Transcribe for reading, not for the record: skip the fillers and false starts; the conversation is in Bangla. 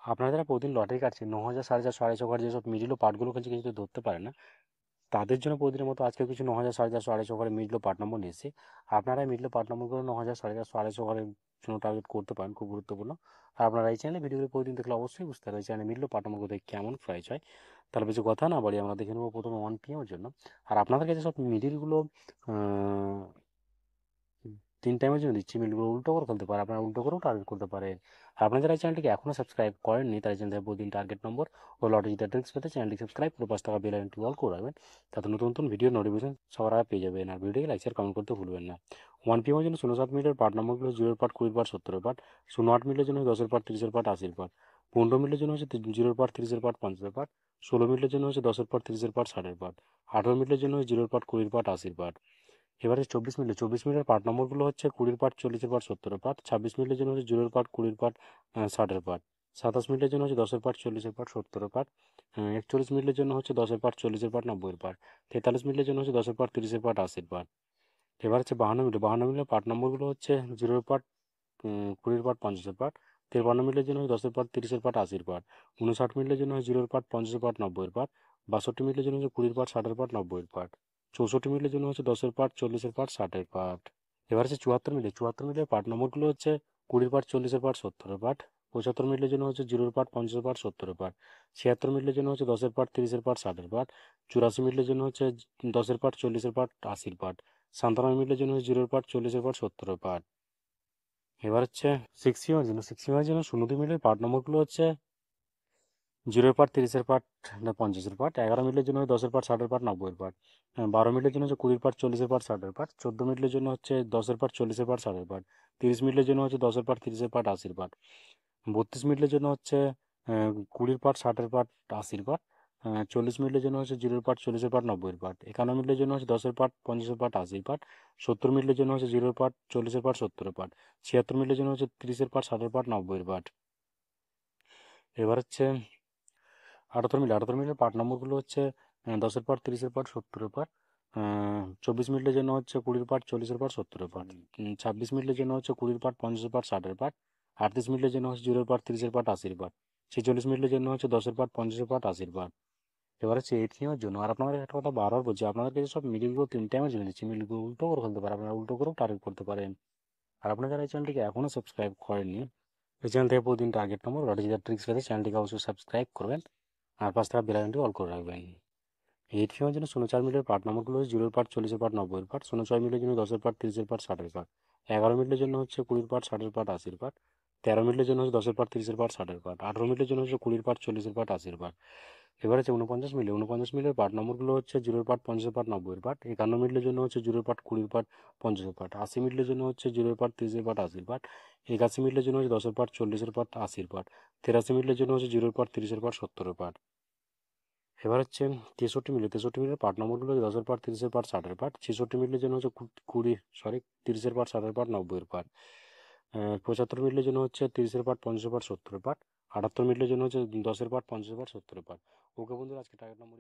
আপনারা যারা প্রতিদিন লটারি কাটছেন 9,000 4,500 250 যেসব মিডল ও পার্টগুলো খেলছে কিন্তু ধরতে পারে না, তাদের জন্য প্রতিদিনের মতো আজকে কিছু 9,000 4,500 250 করে মিডল ও পার্ট নম্বর নিয়ে এসেছি। আপনারা এই মিডল ও পার্ট নম্বরগুলো 9,000 4,500 250 ঘরের জন্য টার্গেট করতে পারেন, খুব গুরুত্বপূর্ণ। আর আপনারা এই চ্যানেলে ভিডিওগুলো প্রতিদিন দেখলে অবশ্যই বুঝতে পারবেন এই চ্যানেলে মিডল ও পার্ট নম্বরগুলো কেমন প্রাইস হয়। তাহলে বেশি কথা না বাড়ি আমরা দেখে নেবো প্রথমে 1 PM এর জন্য। আর আপনাদের কাছে সব মিডিলগুলো 3 টাইমের জন্য দিচ্ছি, মিলগুলো উল্টো করে ফেলতে পারে, আপনারা উল্টো করেও টার্গেট করতে পারেন। আর আপনারা যারা এই চ্যানেলটিকে এখনও সাবস্ক্রাইব করেননি তাই চ্যানেল থেকে প্রতিদিন টার্গেট নম্বর ও লটারি ট্রিক্স পেতে চ্যানেলটি সাবস্ক্রাইব করে 5 টাকা বেল আইকনটি অল করে রাখবেন, তাতে নতুন নতুন ভিডিও নোটিফিকেশন সবার আগে পেয়ে যাবেন। আর ভিডিওকে লাইক শেয়ার কমেন্ট করতে ভুলবেন না। 1 PM এর জন্য 07 মিনিটের পার্ট নম্বরগুলো 0 পার্ট 20 পার্ট 70 পার্ট, 08 মিনিটের জন্য 10 পার্ট 30 পার্ট 80 পার্ট, 15 মিনিটের জন্য হচ্ছে 0 পার্ট 30 পার্ট 50 পার্ট, 16 মিনিটের জন্য হচ্ছে 10 পার্ট 30 পার্ট 60 পার্ট, 18 মিনিটের জন্য 0 পার্ট 20 পার্ট 80 পার্ট। এবারে 24 মিনিটের পার্ট নম্বরগুলো হচ্ছে 20 পার্ট 40 পার্ট 70 পার্ট, 26 মিনিটের জন্য হচ্ছে 0 পার্ট 20 পার্ট 60 পার্ট, 27 মিনিটের জন্য হচ্ছে 10 পার্ট 40 পার্ট 70 পার্ট, 41 মিনিটের জন্য হচ্ছে 10 পার্ট 40 পার্ট 90 পার্ট, 43 মিনিটের জন্য হচ্ছে 10 পার্ট 30 পার্ট 80 পার্ট। এবার হচ্ছে 52 মিনিটের পার্ট নম্বরগুলো হচ্ছে 0 পার্ট 20 পার্ট 50 পার্ট, 53 মিনিটের জন্য 10 পার্ট 30 পার্ট 80 পার্ট, 59 মিনিটের জন্য 0 পার্ট 50 পার্ট 90 পার্ট, 62 মিনিটের জন্য 20 পার্ট 60 পার্ট 90 পার্ট, 64 মিনিটের জন্য হচ্ছে 10 পার্ট 40 পার্ট 60 পার্ট। এবার হচ্ছে 74 মিনিটের পার্ট নম্বরগুলো হচ্ছে 20 পার্ট 40 পার্ট 70 পার্ট, 75 মিনিটের জন্য হচ্ছে 0 পার্ট 50 পার্ট 70 পার্ট, 76 মিনিটের জন্য হচ্ছে 10 পার্ট 30 পার্ট 60 পার্ট, 84 মিনিটের জন্য হচ্ছে 10 পার্ট 40 পার্ট 80 পার্ট, 57 মিনিটের জন্য হচ্ছে 0 পার্ট 40 পার্ট 70 পার্ট। এবার হচ্ছে 6 PM এর জন্য 02 মিনিটের পার্ট নম্বরগুলো হচ্ছে 0 পার্ট 30 পার্ট 50 পার্ট, 11 মিনিটের জন্য 10 পার্ট 60 পার্ট 90 পার্ট, 12 মিনিটের জন্য হচ্ছে 20 পার্ট 40 পার্ট 60 পার্ট, 14 মিনিটের জন্য হচ্ছে 10 পার্ট 40 পার্ট 60 পার্ট, 30 মিনিটের জন্য হচ্ছে 10 পার্ট 30 পার্ট 80 পার্ট, 32 মিনিটের জন্য হচ্ছে 20 পার্ট 60 পার্ট 80 পার্ট, 40 মিনিটের জন্য হচ্ছে 0 পার্ট 40 পার্ট 90 পার্ট, 51 মিনিটের জন্য হচ্ছে 10 পার্ট 50 পার্ট 80 পার্ট, 70 মিনিটের জন্য হচ্ছে 0 পার্ট 40 পার্ট 70 পার্ট, 76 মিনিটের জন্য হচ্ছে 30 পার্ট 60 পার্ট 90 পার্ট। এবার হচ্ছে 78 মিনিটের পার্ট নম্বরগুলো হচ্ছে 10 পার্ট 30 পার্ট 70 পার্ট, 24 মিনিটের জন্য হচ্ছে 20 পার্ট 40 পার্ট 70 পার্ট, 26 মিনিটের জন্য হচ্ছে 20 পার্ট 50 পার্ট 60 পার্ট, 38 মিনিটের জন্য হচ্ছে 0 পার্ট 30 পার্ট 80 পার্ট, 46 মিনিটের জন্য হচ্ছে 10 পার্ট 50 পার্ট 80 পার্ট। এবার হচ্ছে 8 PM এর জন্য। আর আপনাদের একটা কথা বারবার বলছি, আপনাদের কাছে সব মিডিলগুলো 3 টাইমের জন্য দিচ্ছি, মিডিলগুলো উল্টো করে ফেলতে পারেন, আপনারা উল্টো করেও টার্গেট করতে পারেন। আর আপনারা যারা এই চ্যানেলটিকে এখনও সাবস্ক্রাইব করেননি, এই চ্যানেল থেকে প্রতিদিন টার্গেট নম্বর লটারি ট্রিক্স পেতে চ্যানেলটিকে অবশ্যই সাবস্ক্রাইব করবেন আর 5 টাকা বেল আইকনটি অল করে রাখবেন। 8 PM এর জন্য 04 মিনিটের পার্ট নম্বরগুলো হচ্ছে 0 পার্ট 40 পার্ট 90 পার্ট, 06 মিনিটের জন্য 10 পার্ট 30 পার্ট 60 পার্ট, 11 মিনিটের জন্য হচ্ছে 20 পার্ট 60 পার্ট 80 পার্ট, 13 মিনিটের জন্য হচ্ছে 10 পার্ট 30 পার্ট 60 পার্ট, 18 মিনিটের জন্য হচ্ছে 20 পার্ট 40 পার্ট 80 পার্ট। এবার হচ্ছে 49 মিনিটের পার্ট নম্বরগুলো হচ্ছে 0 পার্ট 50 পার্ট 90 পার্ট, 51 মিনিটের জন্য হচ্ছে 0 পার্ট 20 পার্ট 50 পার্ট, 80 মিনিটের জন্য হচ্ছে 0 পার্ট 30 পার্ট 80 পার্ট, 81 মিনিটের জন্য হচ্ছে 10 পার্ট 40 পার্ট 80 পার্ট, 83 মিনিটের জন্য হচ্ছে 0 পার্ট 30 পার্ট 70 পার্ট। এবার হচ্ছে 63 মিনিটের পার্ট নম্বরগুলো 10 পার্ট 30 পার্ট 60 পার্ট, 66 মিনিটের জন্য হচ্ছে 30 পার্ট 60 পার্ট 90 পার্ট, 75 মিনিটের জন্য হচ্ছে 30 পার্ট 50 পার্ট 70 পার্ট, 78 মিনিটের জন্য হচ্ছে 10 পার্ট 50 পার্ট 70 পার্ট। ওকে বন্ধুরা, আজকে টার্গেট নম্বর